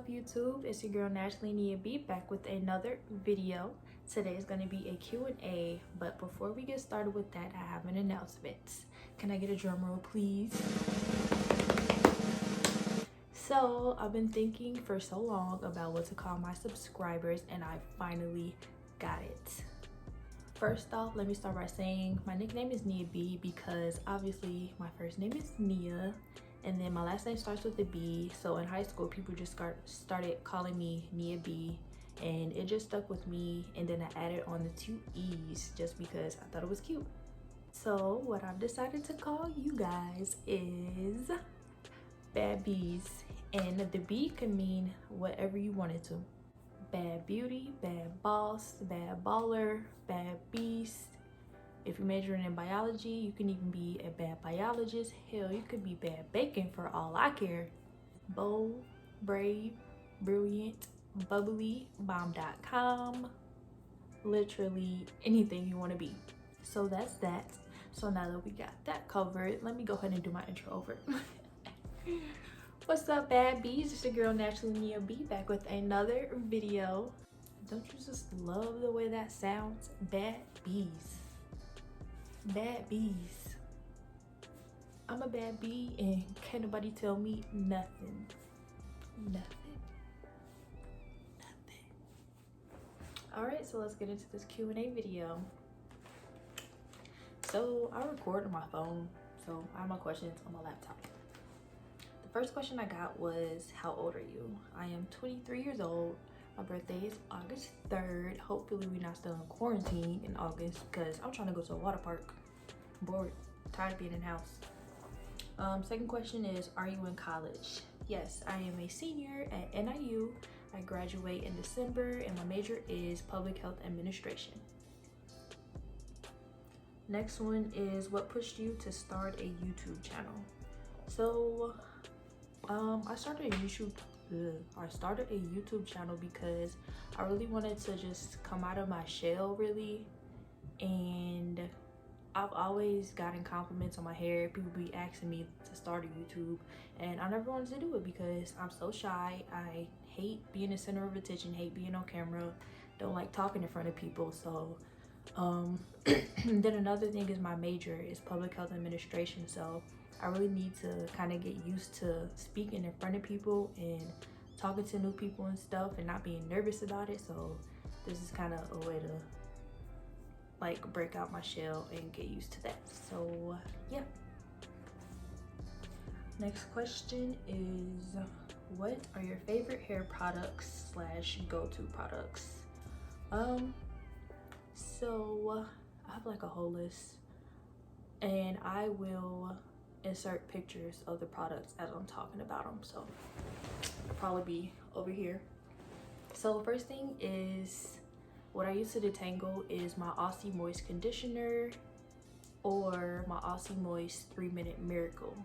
YouTube? It's your girl naturally.niabee back with another video. Today is going to be a Q&A, but before we get started with that, I have an announcement. Can I get a drum roll, please? So I've been thinking for so long about what to call my subscribers, and I finally got it. First off, let me start by saying my nickname is niabee because obviously my first name is Nia, and then my last name starts with a B. So in high school, people just started calling me niabee, and it just stuck with me. And then I added on the 2 E's just because I thought it was cute. So what I've decided to call you guys is Bad Bees, and the B can mean whatever you want it to. Bad beauty, bad boss, bad baller, bad beast. If you're majoring in biology, you can even be a bad biologist. Hell, you could be bad bacon for all I care. Bold, brave, brilliant, bubbly, bomb.com. Literally anything you want to be. So that's that. So now that we got that covered, let me go ahead and do my intro over. What's up, bad bees? It's your girl naturally.niabee back with another video. Don't you just love the way that sounds? Bad bees. Bad bees. I'm a bad bee and can't nobody tell me nothing. Nothing. Alright, so let's get into this Q&A video. So I record on my phone, so I have my questions on my laptop. The first question I got was, how old are you? I am 23 years old. My birthday is August 3rd. Hopefully we're not still in quarantine in August because I'm trying to go to a water park. I'm bored, tired of being in the house. Second question is, are you in college? Yes, I am a senior at NIU. I graduate in December and my major is public health administration. Next one is, what pushed you to start a YouTube channel? So I started a YouTube channel because I really wanted to just come out of my shell, really. And I've always gotten compliments on my hair. People be asking me to start a YouTube, and I never wanted to do it because I'm so shy. I hate being the center of attention, hate being on camera, don't like talking in front of people. So then another thing is my major is public health administration, so I really need to kind of get used to speaking in front of people and talking to new people and stuff and not being nervous about it. So this is kind of a way to like break out my shell and get used to that. So yeah. Next question is, what are your favorite hair products / go-to products? So I have like a whole list, and I will insert pictures of the products as I'm talking about them, so it'll probably be over here. So first thing is, what I use to detangle is my Aussie Moist conditioner or my Aussie Moist 3-minute miracle,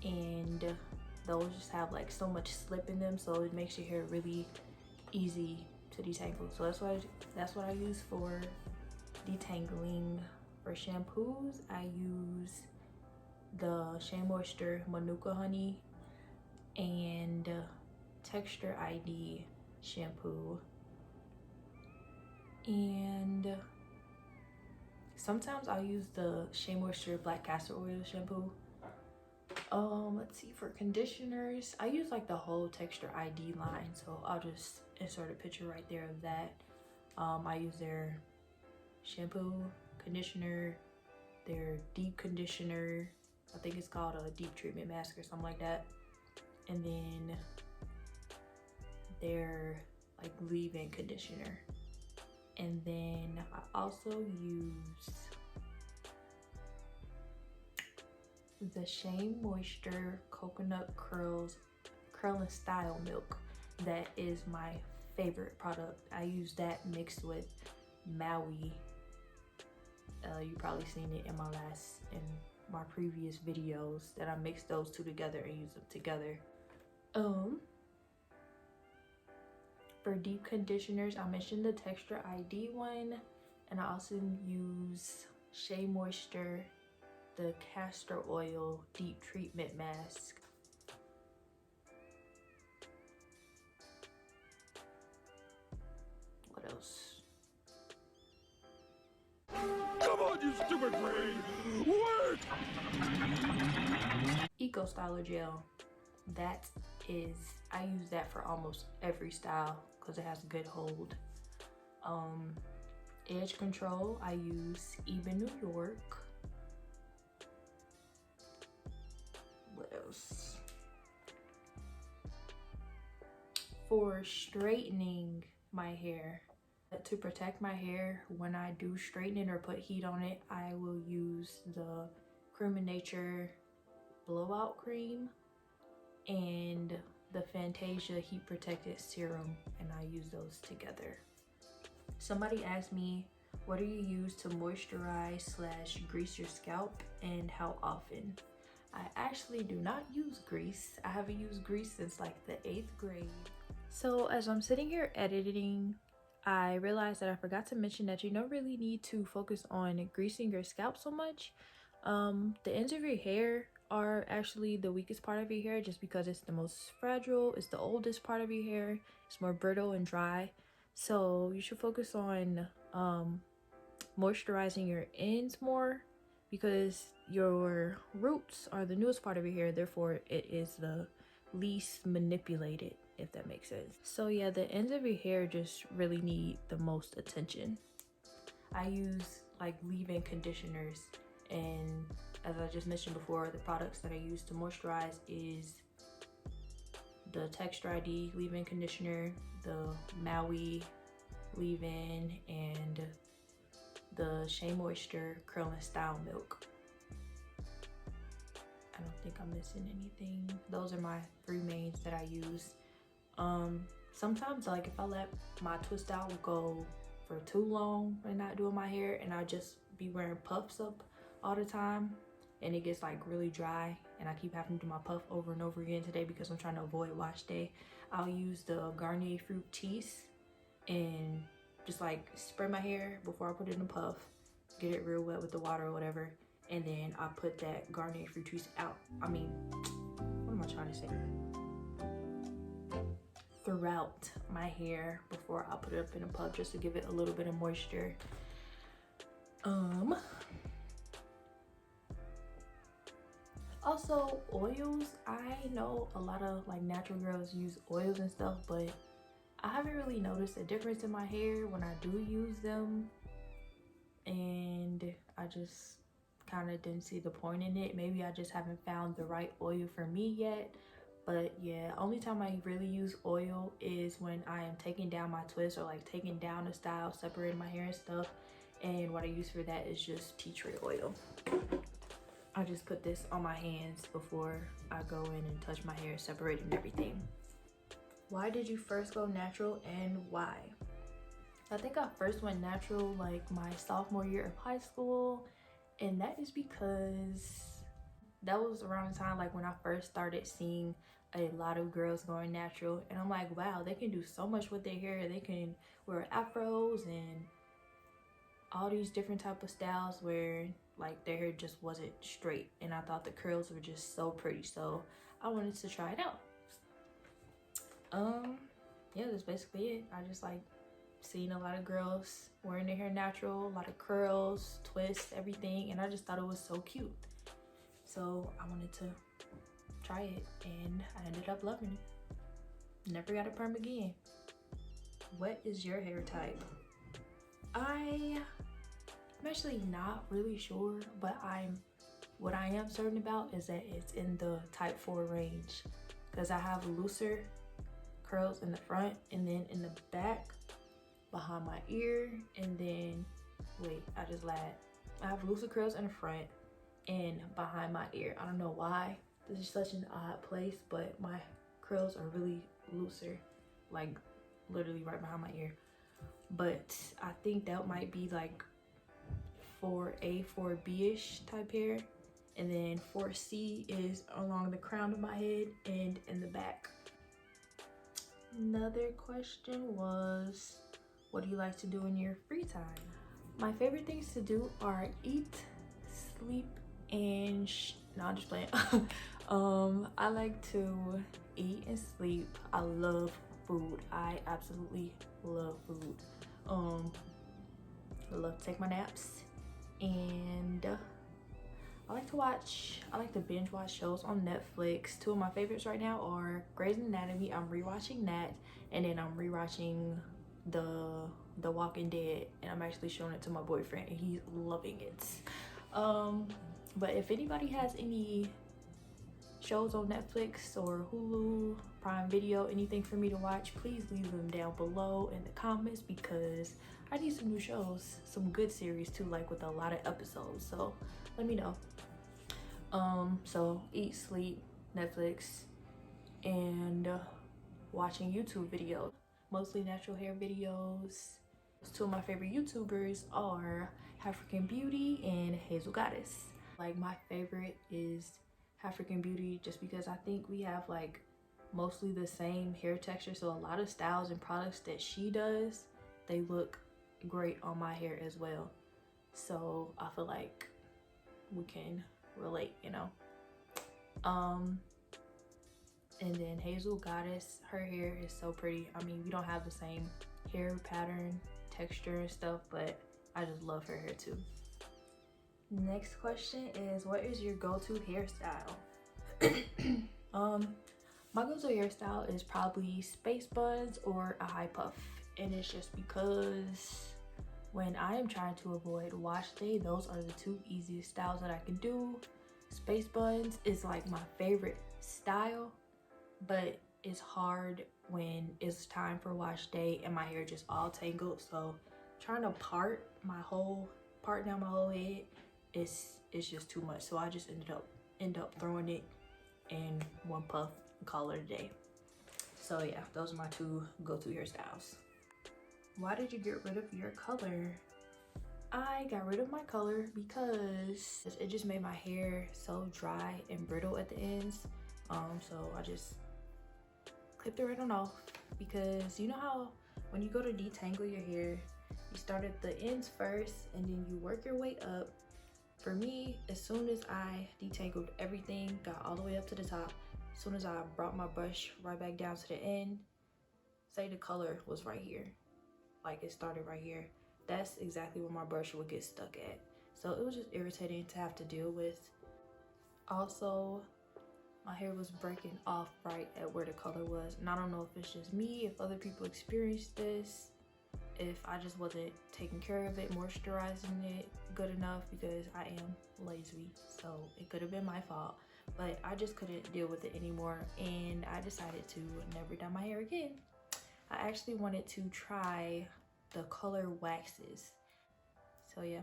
and those just have like so much slip in them, so it makes your hair really easy to detangle. So that's what I use for detangling. For shampoos, I use the Shea Moisture Manuka Honey and Texture ID shampoo, and sometimes I'll use the Shea Moisture Black Castor Oil shampoo. Let's see, for conditioners, I use like the whole Texture ID line, so I'll just insert a picture right there of that. I use their shampoo, conditioner, their deep conditioner, I think it's called a deep treatment mask or something like that, and then their like leave-in conditioner. And then I also use the Shea Moisture Coconut Curl and Style Milk. That is my favorite product. I use that mixed with Maui. You probably seen it in my previous videos that I mixed those two together and use them together. For deep conditioners, I mentioned the Texture ID one, and I also use Shea Moisture, the Castor Oil Deep Treatment Mask. What else? Come on, you stupid brain! Work! Eco Styler gel. That is, I use that for almost every style because it has a good hold. Edge control, I use Even New York. What else? For straightening my hair, to protect my hair when I do straighten it or put heat on it, I will use the Cream of Nature blowout cream and the Fantasia heat protected serum, and I use those together. Somebody asked me, what do you use to moisturize / grease your scalp and how often? I actually do not use grease. I haven't used grease since like the 8th grade. So as I'm sitting here editing, I realized that I forgot to mention that you don't really need to focus on greasing your scalp so much. The ends of your hair are actually the weakest part of your hair just because it's the most fragile, it's the oldest part of your hair, it's more brittle and dry. So you should focus on moisturizing your ends more because your roots are the newest part of your hair, therefore it is the least manipulated, if that makes sense. So yeah, the ends of your hair just really need the most attention. I use like leave-in conditioners, and as I just mentioned before, the products that I use to moisturize is the Texture ID leave-in conditioner, the Maui leave-in, and the Shea Moisture Curl and Style Milk. I don't think I'm missing anything. Those are my 3 mains that I use. Sometimes like if I let my twist out go for too long and not doing my hair, and I just be wearing puffs up all the time, and it gets like really dry and I keep having to do my puff over and over again today because I'm trying to avoid wash day, I'll use the Garnier Fructis and just like spray my hair before I put it in a puff, get it real wet with the water or whatever, and then I put that Garnier Fructis out. I mean, what am I trying to say? Throughout my hair before I put it up in a puff, just to give it a little bit of moisture. Also oils. I know a lot of like natural girls use oils and stuff, but I haven't really noticed a difference in my hair when I do use them, and I just kind of didn't see the point in it. Maybe I just haven't found the right oil for me yet. But yeah, only time I really use oil is when I am taking down my twist or like taking down a style, separating my hair and stuff. And what I use for that is just tea tree oil. I just put this on my hands before I go in and touch my hair, separating everything. Why did you first go natural and why? I think I first went natural like my sophomore year of high school, and that is because that was around the time like when I first started seeing a lot of girls going natural, and I'm like, wow, they can do so much with their hair. They can wear afros and all these different type of styles where like their hair just wasn't straight, and I thought the curls were just so pretty, so I wanted to try it out. Yeah, that's basically it. I just like seeing a lot of girls wearing their hair natural, a lot of curls, twists, everything, and I just thought it was so cute. So I wanted to try it, and I ended up loving it. Never got a perm again. What is your hair type? I'm actually not really sure, but what I am certain about is that it's in the type 4 range, because I have looser curls in the front, and then in the back behind my ear, and then wait, I just lied. I have looser curls in the front and behind my ear. I don't know why. This is such an odd place, but my curls are really looser, like literally right behind my ear. But I think that might be like 4A, 4B-ish type hair. And then 4C is along the crown of my head and in the back. Another question was, what do you like to do in your free time? My favorite things to do are eat, sleep, and no, I'm just playing. I like to eat and sleep. I love food. I absolutely love food. I love to take my naps, and I like to binge watch shows on Netflix. Two of my favorites right now are Grey's Anatomy. I'm rewatching that, and then I'm rewatching the Walking Dead, and I'm actually showing it to my boyfriend, and he's loving it. But if anybody has any shows on Netflix or Hulu, Prime Video, anything for me to watch, please leave them down below in the comments, because I need some new shows, some good series too, like with a lot of episodes. So let me know. So eat, sleep, Netflix, and watching YouTube videos, mostly natural hair videos. Two of my favorite YouTubers are African Beauty and Hazel Goddess. Like, my favorite is African Beauty just because I think we have like mostly the same hair texture, so a lot of styles and products that she does, they look great on my hair as well. So I feel like we can relate, you know. And then Hazel Goddess, her hair is so pretty. I mean, we don't have the same hair pattern, texture and stuff, but I just love her hair too. Next question is, what is your go-to hairstyle? My go-to hairstyle is probably space buns or a high puff, and it's just because when I am trying to avoid wash day, those are the two easiest styles that I can do. Space buns is like my favorite style, but it's hard when it's time for wash day and my hair just all tangled. So trying to part down my whole head is just too much. So I just end up throwing it in one puff and call it a day. So yeah, those are my two go-to hairstyles. Why did you get rid of your color? I got rid of my color because it just made my hair so dry and brittle at the ends. So I just clipped it right on off, because you know how when you go to detangle your hair, you start at the ends first and then you work your way up. For me, as soon as I detangled everything, got all the way up to the top, as soon as I brought my brush right back down to the end, say the color was right here, like it started right here, that's exactly where my brush would get stuck at. So it was just irritating to have to deal with. Also, my hair was breaking off right at where the color was, and I don't know if it's just me, if other people experienced this, if I just wasn't taking care of it, moisturizing it good enough, because I am lazy, so it could have been my fault. But I just couldn't deal with it anymore, and I decided to never dye my hair again. I actually wanted to try the color waxes. So yeah.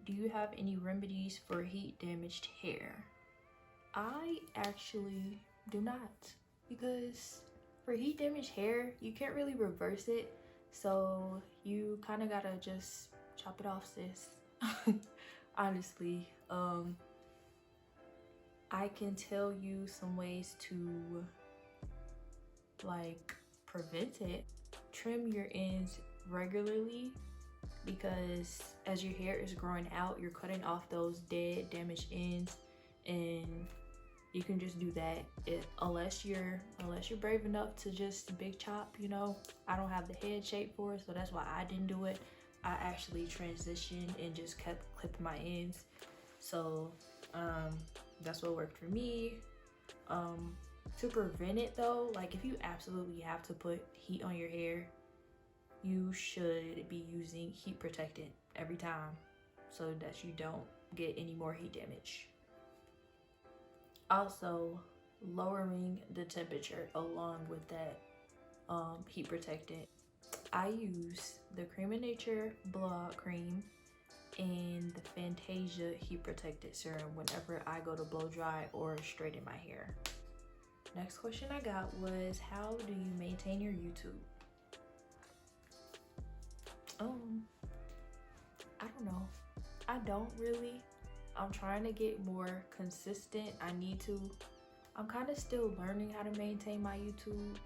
Do you have any remedies for heat damaged hair? I actually do not, because for heat damaged hair, you can't really reverse it. So you kind of gotta just chop it off, sis. Honestly, I can tell you some ways to like prevent it. Trim your ends regularly, because as your hair is growing out, you're cutting off those dead, damaged ends, and you can just do that unless you're brave enough to just big chop, you know. I don't have the head shape for it, so that's why I didn't do it. I actually transitioned and just kept clipping my ends. So that's what worked for me. To prevent it though, like if you absolutely have to put heat on your hair, you should be using heat protectant every time so that you don't get any more heat damage. Also, lowering the temperature along with that heat protectant. I use the Cream of Nature Blowout Cream and the Fantasia Heat Protected Serum whenever I go to blow dry or straighten my hair. Next question I got was, how do you maintain your YouTube? I don't know. I don't really. I'm trying to get more consistent. I'm kind of still learning how to maintain my YouTube.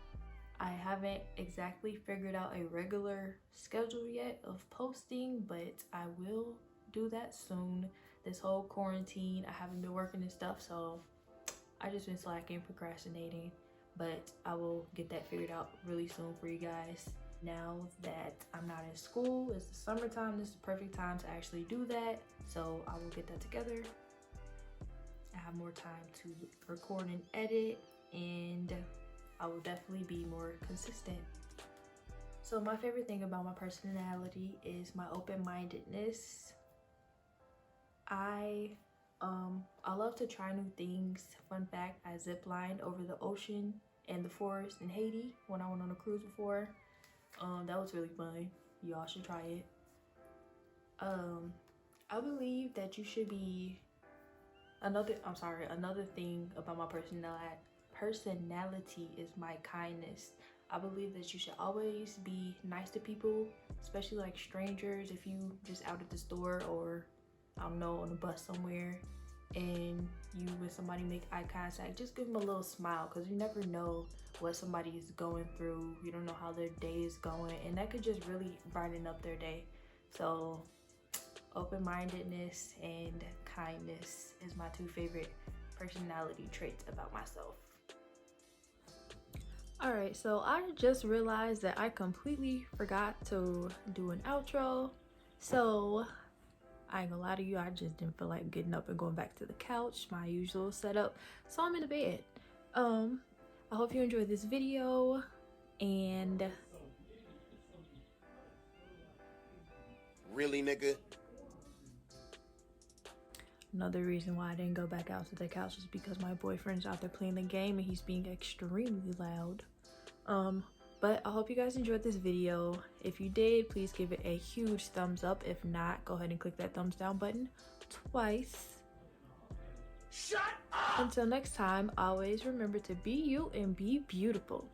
I haven't exactly figured out a regular schedule yet of posting, but I will do that soon. This whole quarantine, I haven't been working and stuff, so I just been slacking, procrastinating. but I will get that figured out really soon for you guys. Now that I'm not in school, it's the summertime, this is the perfect time to actually do that. So I will get that together. I have more time to record and edit, and I will definitely be more consistent. So my favorite thing about my personality is my open-mindedness. I love to try new things. Fun fact, I ziplined over the ocean and the forest in Haiti when I went on a cruise before. That was really fun. Y'all should try it. I believe that you should be another thing about my personality is my kindness. I believe that you should always be nice to people, especially like strangers. If you just out at the store or I don't know, on the bus somewhere, and you with somebody make eye contact, just give them a little smile, because you never know what somebody is going through. You don't know how their day is going, and that could just really brighten up their day. So open-mindedness and kindness is my two favorite personality traits about myself. All right, so I just realized that I completely forgot to do an outro. So I ain't gonna lie to you, I just didn't feel like getting up and going back to the couch, my usual setup. So I'm in the bed. I hope you enjoyed this video, and really, nigga? Another reason why I didn't go back out to the couch is because my boyfriend's out there playing the game and he's being extremely loud. But I hope you guys enjoyed this video. If you did, please give it a huge thumbs up. If not, go ahead and click that thumbs down button twice. Shut up! Until next time, always remember to be you and be beautiful.